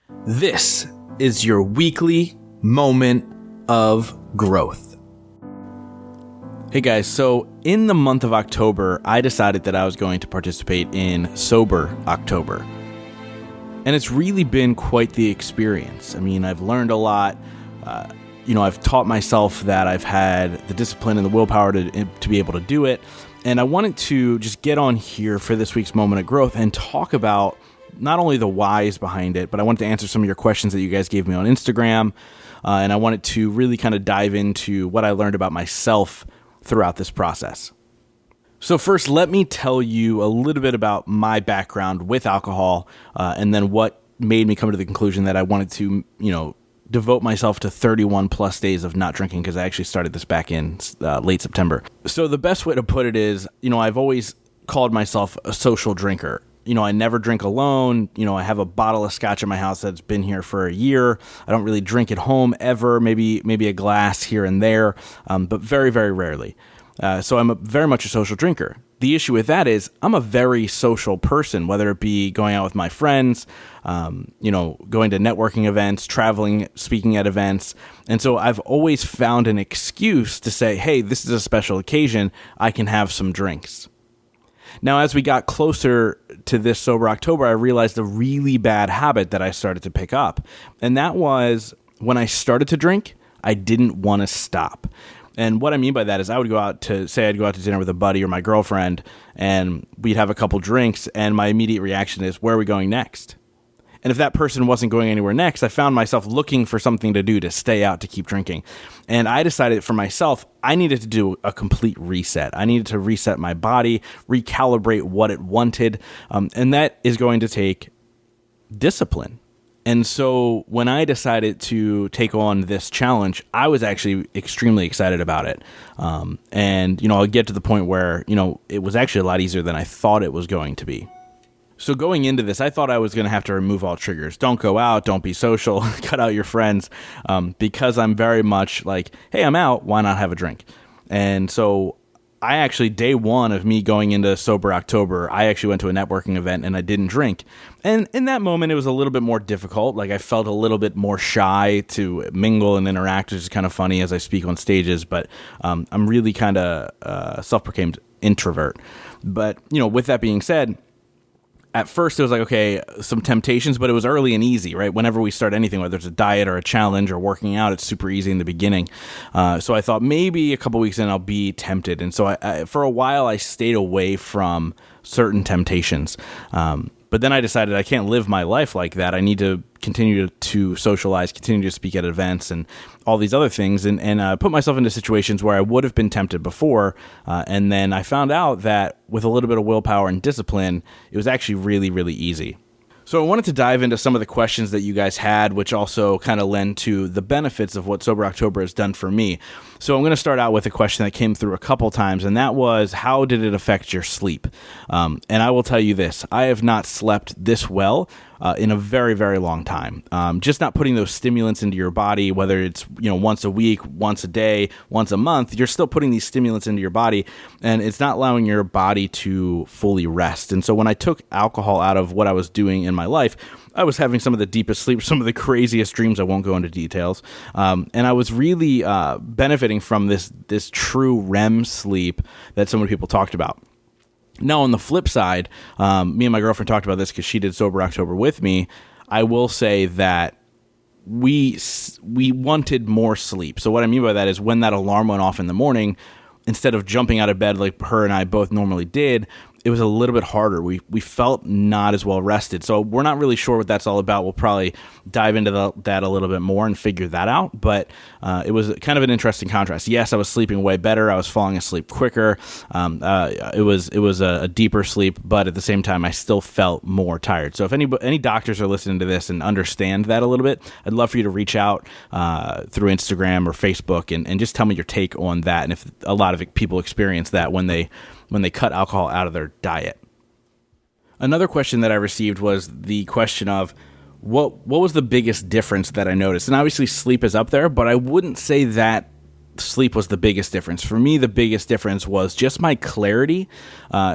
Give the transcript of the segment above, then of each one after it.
This is your weekly moment of growth. Hey guys, so in the month of October, I decided that I was going to participate in Sober October. And it's really been quite the experience. I mean, I've learned a lot. I've taught myself that I've had the discipline and the willpower to be able to do it. And I wanted to just get on here for this week's moment of growth and talk about not only the whys behind it, but I wanted to answer some of your questions that you guys gave me on Instagram. And I wanted to really kind of dive into what I learned about myself throughout this process. So first, let me tell you a little bit about my background with alcohol, and then what made me come to the conclusion that I wanted to, devote myself to 31 plus days of not drinking, because I actually started this back in late September. So the best way to put it is, I've always called myself a social drinker. I never drink alone. I have a bottle of scotch in my house that's been here for a year. I don't really drink at home ever, maybe a glass here and there, but very, very rarely. So I'm very much a social drinker. The issue with that is I'm a very social person, whether it be going out with my friends, going to networking events, traveling, speaking at events. And so I've always found an excuse to say, hey, this is a special occasion. I can have some drinks. Now, as we got closer to this Sober October, I realized a really bad habit that I started to pick up. And that was when I started to drink, I didn't want to stop. And what I mean by that is I would go out to dinner with a buddy or my girlfriend, and we'd have a couple drinks, and my immediate reaction is, where are we going next? And if that person wasn't going anywhere next, I found myself looking for something to do to stay out, to keep drinking. And I decided for myself, I needed to do a complete reset. I needed to reset my body, recalibrate what it wanted, and that is going to take discipline. And so when I decided to take on this challenge, I was actually extremely excited about it. And I'll get to the point where, it was actually a lot easier than I thought it was going to be. So going into this, I thought I was going to have to remove all triggers. Don't go out, don't be social, cut out your friends, because I'm very much like, hey, I'm out, why not have a drink? And so I actually, day one of me going into Sober October, I actually went to a networking event and I didn't drink. And in that moment, it was a little bit more difficult. Like I felt a little bit more shy to mingle and interact, which is kind of funny as I speak on stages. But I'm really kind of self-proclaimed introvert. But, with that being said, at first, it was like, okay, some temptations, but it was early and easy, right? Whenever we start anything, whether it's a diet or a challenge or working out, it's super easy in the beginning. So I thought maybe a couple weeks in, I'll be tempted. And so I for a while, I stayed away from certain temptations. But then I decided I can't live my life like that. I need to continue to socialize, continue to speak at events and all these other things, and put myself into situations where I would have been tempted before. And then I found out that with a little bit of willpower and discipline, it was actually really, really easy. So I wanted to dive into some of the questions that you guys had, which also kind of lend to the benefits of what Sober October has done for me. So I'm going to start out with a question that came through a couple times, and that was, how did it affect your sleep? And I will tell you this, I have not slept this well in a very, very long time. Just not putting those stimulants into your body, whether it's once a week, once a day, once a month, you're still putting these stimulants into your body, and it's not allowing your body to fully rest. And so when I took alcohol out of what I was doing in my life, I was having some of the deepest sleep, some of the craziest dreams. I won't go into details. And I was really benefiting from this true REM sleep that so many people talked about. Now, on the flip side, me and my girlfriend talked about this because she did Sober October with me. I will say that we wanted more sleep. So what I mean by that is when that alarm went off in the morning, instead of jumping out of bed like her and I both normally did, it was a little bit harder. We felt not as well rested. So we're not really sure what that's all about. We'll probably dive into that a little bit more and figure that out. But it was kind of an interesting contrast. Yes, I was sleeping way better. I was falling asleep quicker. It was a deeper sleep, but at the same time, I still felt more tired. So if any doctors are listening to this and understand that a little bit, I'd love for you to reach out through Instagram or Facebook and just tell me your take on that. And if a lot of people experience that when they cut alcohol out of their diet. Another question that I received was the question of what was the biggest difference that I noticed? And obviously sleep is up there, but I wouldn't say that sleep was the biggest difference. For me, the biggest difference was just my clarity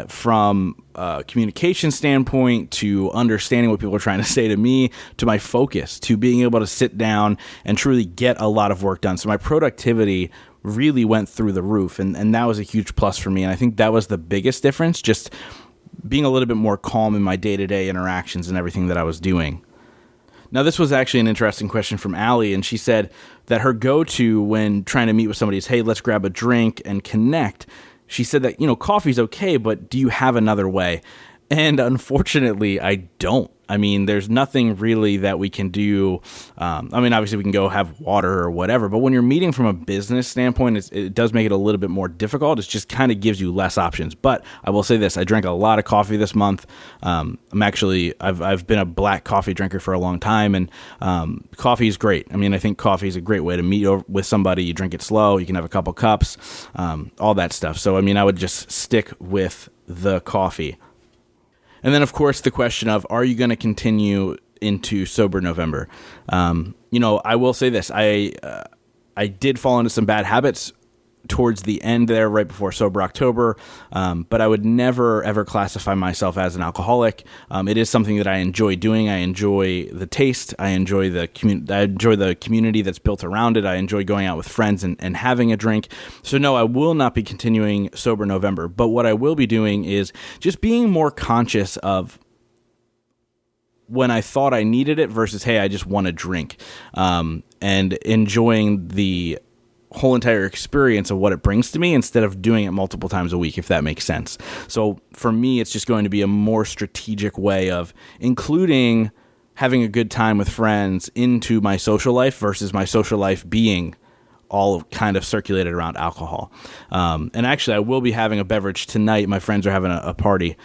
from a communication standpoint to understanding what people are trying to say to me, to my focus, to being able to sit down and truly get a lot of work done. So my productivity really went through the roof, and that was a huge plus for me. And I think that was the biggest difference, just being a little bit more calm in my day-to-day interactions and everything that I was doing. Now, this was actually an interesting question from Allie, and she said that her go-to when trying to meet with somebody is, hey, let's grab a drink and connect. She said that, coffee's okay, but do you have another way? And unfortunately, I don't. I mean, there's nothing really that we can do. Obviously, we can go have water or whatever, but when you're meeting from a business standpoint, it does make it a little bit more difficult. It just kind of gives you less options. But I will say this, I drank a lot of coffee this month. I've been a black coffee drinker for a long time, and coffee is great. I think coffee is a great way to meet with somebody. You drink it slow, you can have a couple cups, all that stuff. So, I would just stick with the coffee. And then, of course, the question of, are you going to continue into Sober November? I will say this. I did fall into some bad habits towards the end there, right before Sober October, but I would never, ever classify myself as an alcoholic. It is something that I enjoy doing. I enjoy the taste. I enjoy the community that's built around it. I enjoy going out with friends and having a drink. So no, I will not be continuing Sober November, but what I will be doing is just being more conscious of when I thought I needed it versus, hey, I just want to drink, and enjoying the whole entire experience of what it brings to me instead of doing it multiple times a week, if that makes sense. So for me, it's just going to be a more strategic way of including having a good time with friends into my social life versus my social life being all kind of circulated around alcohol. And actually, I will be having a beverage tonight. My friends are having a party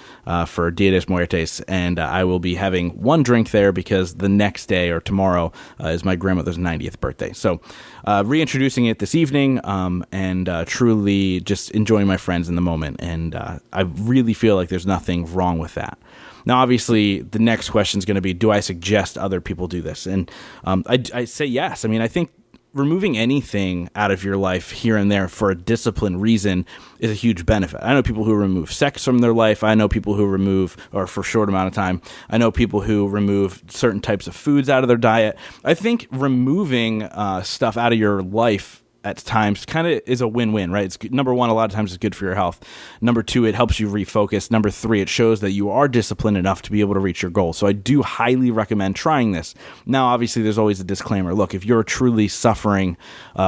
for Dia de Muertes, and I will be having one drink there because the next day or tomorrow is my grandmother's 90th birthday. So reintroducing it this evening and truly just enjoying my friends in the moment. And I really feel like there's nothing wrong with that. Now, obviously, the next question is going to be, do I suggest other people do this? And I say yes. I think removing anything out of your life here and there for a disciplined reason is a huge benefit. I know people who remove sex from their life. I know people who remove, or for a short amount of time, I know people who remove certain types of foods out of their diet. I think removing stuff out of your life at times kind of is a win-win, right? It's number one, a lot of times it's good for your health. Number two, it helps you refocus. Number three, it shows that you are disciplined enough to be able to reach your goals. So I do highly recommend trying this. Now, obviously, there's always a disclaimer. Look, if you're truly suffering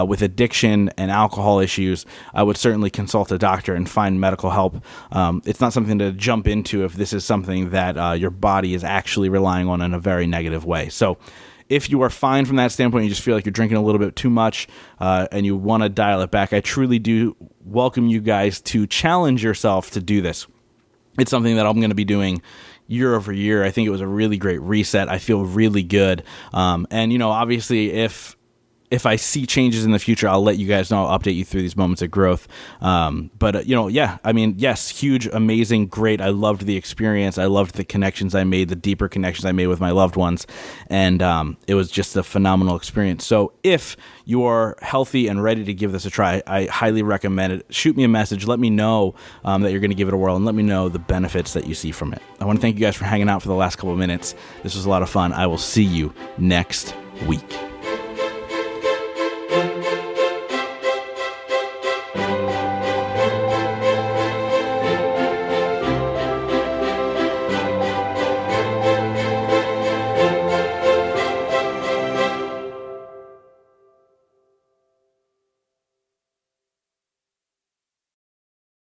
with addiction and alcohol issues, I would certainly consult a doctor and find medical help. It's not something to jump into if this is something that your body is actually relying on in a very negative way. So if you are fine from that standpoint, you just feel like you're drinking a little bit too much and you want to dial it back, I truly do welcome you guys to challenge yourself to do this. It's something that I'm going to be doing year over year. I think it was a really great reset. I feel really good. And, obviously, if I see changes in the future, I'll let you guys know. I'll update you through these moments of growth. Yes, huge, amazing, great. I loved the experience. I loved the connections I made, the deeper connections I made with my loved ones. And it was just a phenomenal experience. So if you are healthy and ready to give this a try, I highly recommend it. Shoot me a message. Let me know that you're going to give it a whirl, and let me know the benefits that you see from it. I want to thank you guys for hanging out for the last couple of minutes. This was a lot of fun. I will see you next week.